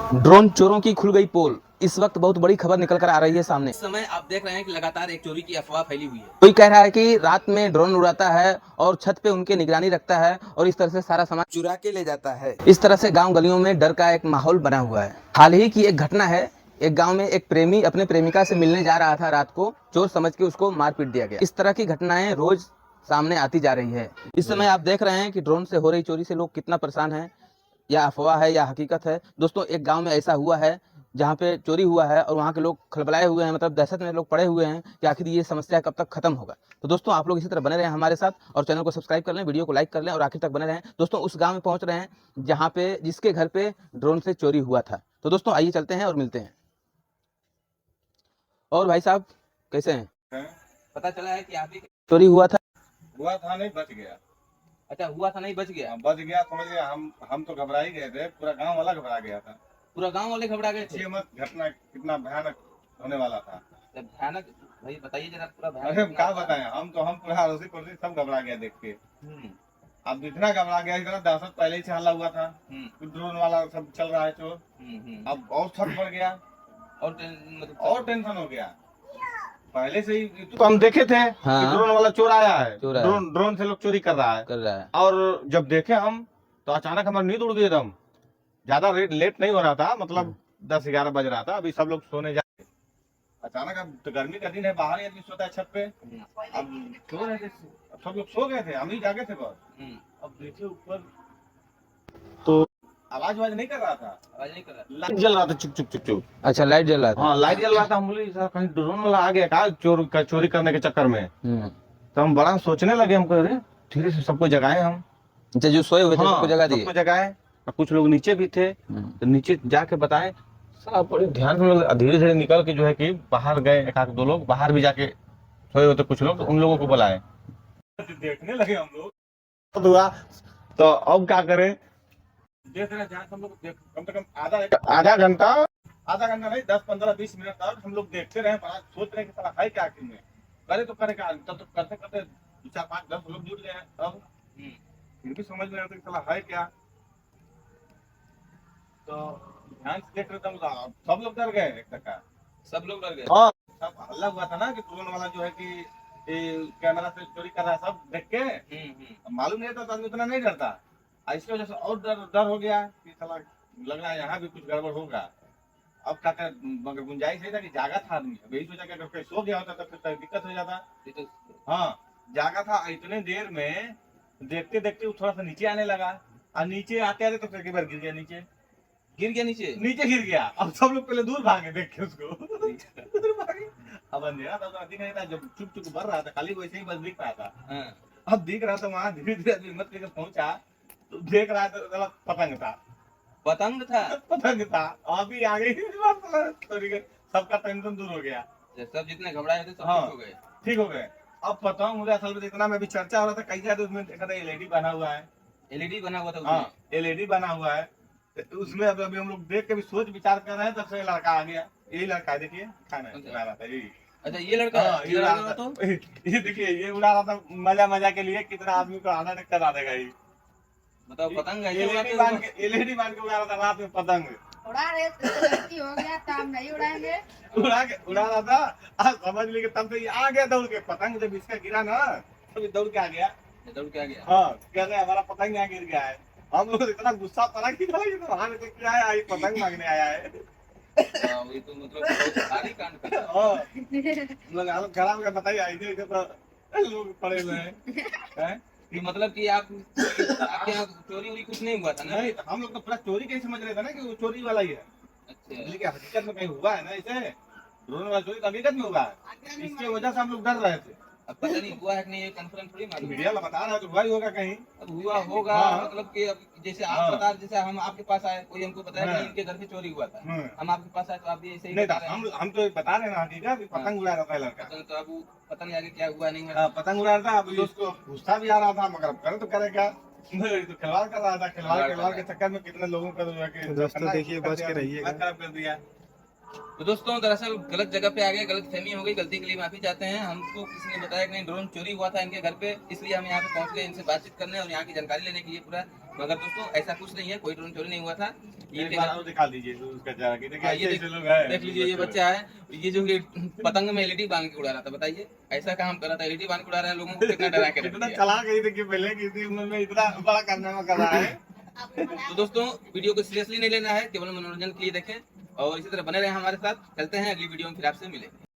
Drone चोरों की खुल गई पोल। इस वक्त बहुत बड़ी खबर निकल कर आ रही है सामने। इस समय आप देख रहे हैं कि लगातार एक चोरी की अफवाह फैली हुई है। कोई कह रहा है कि रात में ड्रोन उड़ाता है और छत पे उनके निगरानी रखता है और इस तरह से सारा सामान चुरा के ले जाता है। इस तरह से गांव गलियों में डर का एक माहौल बना हुआ है। हाल ही की एक घटना है। एक गांव में एक प्रेमी अपने प्रेमिका से मिलने जा रहा था। रात को चोर समझ के उसको मार पीट दिया गया। इस तरह की घटनाएं रोज सामने आती जा रही है। इस समय आप देख रहे हैं कि ड्रोन से हो रही चोरी से लोग कितना परेशान हैं। या अफवाह है या हकीकत है। दोस्तों, एक गांव में ऐसा हुआ है जहां पे चोरी हुआ है और वहां के लोग खलबलाए हुए हैं, मतलब दहशत में लोग पड़े हुए हैं कि आखिर ये समस्या कब तक खत्म होगा। तो दोस्तों, आप लोग इसी तरह बने रहें हमारे साथ और चैनल को सब्सक्राइब कर लें, वीडियो को लाइक कर लें और आखिर तक बने रहें। दोस्तों, उस गांव में पहुंच रहे हैं जहां पे जिसके घर पे ड्रोन से चोरी हुआ था। तो दोस्तों, आइए चलते हैं और मिलते हैं। और भाई साहब, कैसे हैं? पता चला है कि आप ही चोरी हुआ था। नहीं बच गया। अच्छा, हुआ था, नहीं बच गया। बच गया, समझ गया। हम तो घबरा ही गए थे, पूरा गांव वाला घबरा गया था। पूरा गांव वाले घबरा गए थे। ये मत घटना कितना भयानक होने वाला था। भयानक भाई, बताइए जरा पूरा अरे भयानक। क्या बताएं, हम पूरा अड़ोसी पड़ोसी सब घबरा गया देख के। अब इतना घबरा गया, इतना दहशत पहले ही से हल्ला हुआ था। ड्रोन वाला सब चल रहा है चोर। अब और छत बढ़ गया और टेंशन हो गया। पहले से ही तो हम देखे थे हाँ। कि ड्रोन वाला चोर आया है, चोर आया है। ड्रोन से लोग चोरी कर रहा है। और जब देखे हम तो अचानक हमारी नींद उड़ गई एकदम। ज्यादा लेट नहीं हो रहा था, मतलब 10-11 बज रहा था। अभी सब लोग सोने जा अचानक। अब तो गर्मी का दिन है, बाहर ही आदमी सोता है छत पे। अब सो रहे थे, अब सब लोग सो गए थे, हम ही जागे थे बस। अब देखे ऊपर तो आवाज नहीं कर रहा था। आवाज नहीं कर रहा, लाइट जल रहा था, चुक चुक चुक चुक। अच्छा, लाइट जल रहा था। हाँ, लाइट जल रहा था। हम बोले सर कहीं ड्रोन वाला आ गया क्या चोरी करने के चक्कर में। तो हम बड़ा सोचने लगे। हम कह रहे धीरे से सबको जगाए हम। अच्छा, जो सोए हुए थे सबको जगा दिए। सबको जगाए। कुछ लोग नीचे भी थे तो नीचे जाके बताए। सब बड़े ध्यान से लोग धीरे धीरे निकल के जो है कि बाहर गए। एक आध दो लोग बाहर भी जाके सोए हुए थे कुछ लोग, तो उन लोगों को बुलाए। देखने लगे हम लोग हुआ तो अब क्या करें। देख रहे हैं हम लोग, कम से कम आधा घंटा नहीं, 10-15-20 मिनट तक हम लोग देखते रहे। बड़ा सोच रहे कि साला है क्या आखिर में, करे तो करे क्या। तब तो करते करते 4-5-10 लोग जुट गए। अब फिर भी समझ नहीं आता कि साला है क्या। तो ध्यान से देख रहे थे हम, सब लोग डर गए। एक टका सब लोग डर गए। हाँ, सब हल्ला हुआ था ना कि ड्रोन वाला जो है कि कैमरा से चोरी कर रहा है। सब देख के मालूम नहीं था तो आदमी उतना नहीं डरता। इसकी वजह से और डर हो गया कि साला लग रहा है यहाँ भी कुछ गड़बड़ होगा। अब क्या कर, मगर गुंजाइश है था कि जागा था आदमी। अब यही सोचा कि अगर कोई सो गया होता तो फिर दिक्कत हो जाता। हाँ, जागा था। इतने देर में देखते देखते वो थोड़ा सा नीचे आने लगा। और नीचे आते आते तो फिर गिर गया नीचे। नीचे गिर गया। अब सब लोग पहले दूर भागे देख के उसको। दूर भागे। अब अंधेरा था तो दिख नहीं था। जब चुप चुप बढ़ रहा था, खाली वैसे ही बस दिख रहा था। अब दिख रहा था, वहां धीरे धीरे हिम्मत लेकर पहुंचा तो देख रहा था पतंग था। पतंग था। अभी आगे सबका टेंशन दूर हो गया। सब जितने घबराए थे सब ठीक हो गए। अब पतंग मुझे असल में इतना में भी चर्चा हो रहा था कई ज्यादा। उसमें देखा था एलईडी बना हुआ है। एलईडी बना हुआ था उसमें। हाँ, एलईडी बना हुआ है। तो उसमें अभी हम लोग देख के भी सोच विचार कर रहे हैं, तब से लड़का आ गया। यही लड़का है, देखिए खाना उड़ा रहा था यही। अच्छा, ये लड़का ये उड़ा रहा था। ये देखिए, ये उड़ा रहा था मजा के लिए। कितना आदमी को आना करा देगा ये। मतलब पतंग एलईडी बांध के उड़ा रहा था रात में पतंग। उड़ा रहे तो गलती हो गया, काम नहीं उड़ाएंगे। उड़ा रहा था। समझ लीजिए तब से ये आ गया दौड़ के। पतंग जब इसका गिरा ना तब दौड़ के आ गया। हाँ, कह रहे हमारा पतंग यहाँ गिर गया है। हम लोग इतना गुस्सा पड़ा कि वहां से क्या आया, ये पतंग मांगने आया है। ये तो मतलब बहुत भारी कांड कर रहा है। लोग हालत खराब कर बताइए। इधर तो लोग पड़े हुए हैं। कि मतलब कि आपके यहाँ चोरी वोरी कुछ नहीं हुआ था ना? नहीं, हम लोग तो पूरा चोरी कैसे समझ रहे थे ना कि वो चोरी वाला ही है। अच्छा, लेकिन हकीकत में कहीं हुआ है ना इसे। ड्रोन वाला चोरी तो हकीकत में हुआ है। इसकी वजह से हम लोग डर रहे थे। अब पता नहीं हुआ है कि नहीं, ये कंफर्म थोड़ी मालूम। मीडिया में बता रहा है तो हुआ ही होगा कहीं। अब हुआ होगा। हाँ। मतलब कि अब जैसे आप बता, जैसे हम आपके पास आए, कोई हमको बताया कि इनके घर पे चोरी हुआ था, हम आपके पास आए तो आप भी ऐसे ही नहीं बता रहे हैं। हम तो बता रहे हैं हकीकत। पतंग उड़ा रहा था लड़का। तो अब पता नहीं आगे क्या हुआ नहीं हुआ। पतंग उड़ा रहा था। अब उसको गुस्सा भी आ रहा था, मगर अब करे तो करे क्या। तो खिलवाड़ कर रहा था। खिलवाड़ के चक्कर में कितने लोगों का दोस्तों देखिए बच के रहिएगा, खराब कर दिया। तो दोस्तों, दरअसल गलत जगह पे आ गए, गलत फहमी हो गई। गलती के लिए माफी चाहते हैं। हमको किसी ने बताया कि नहीं ड्रोन चोरी हुआ था इनके घर पे, इसलिए हम यहाँ पे पहुँच गए इनसे बातचीत करने और यहाँ की जानकारी लेने के लिए पूरा मगर दोस्तों ऐसा कुछ नहीं है, कोई ड्रोन चोरी नहीं हुआ था। ये एक बार और दिखा दीजिए उसका चेहरा कि देखिए ये ऐसे लोग हैं। देख लीजिए, ये बच्चा है, ये जो कि पतंग में एलईडी बांध के उड़ा रहा था। बताइए ऐसा काम कर रहा था, एलईडी बांध के उड़ा रहा है, लोगों को कितना डरा के रख इतना दिया। चला गई देखिए, पहले किसी उम्र में इतना बड़ा कारनामा कर रहा है। तो दोस्तों वीडियो को सीरियसली नहीं लेना है, केवल मनोरंजन के लिए देखें और इसी तरह बने रहे हमारे साथ। चलते हैं अगली वीडियो में, फिर आपसे मिलेंगे।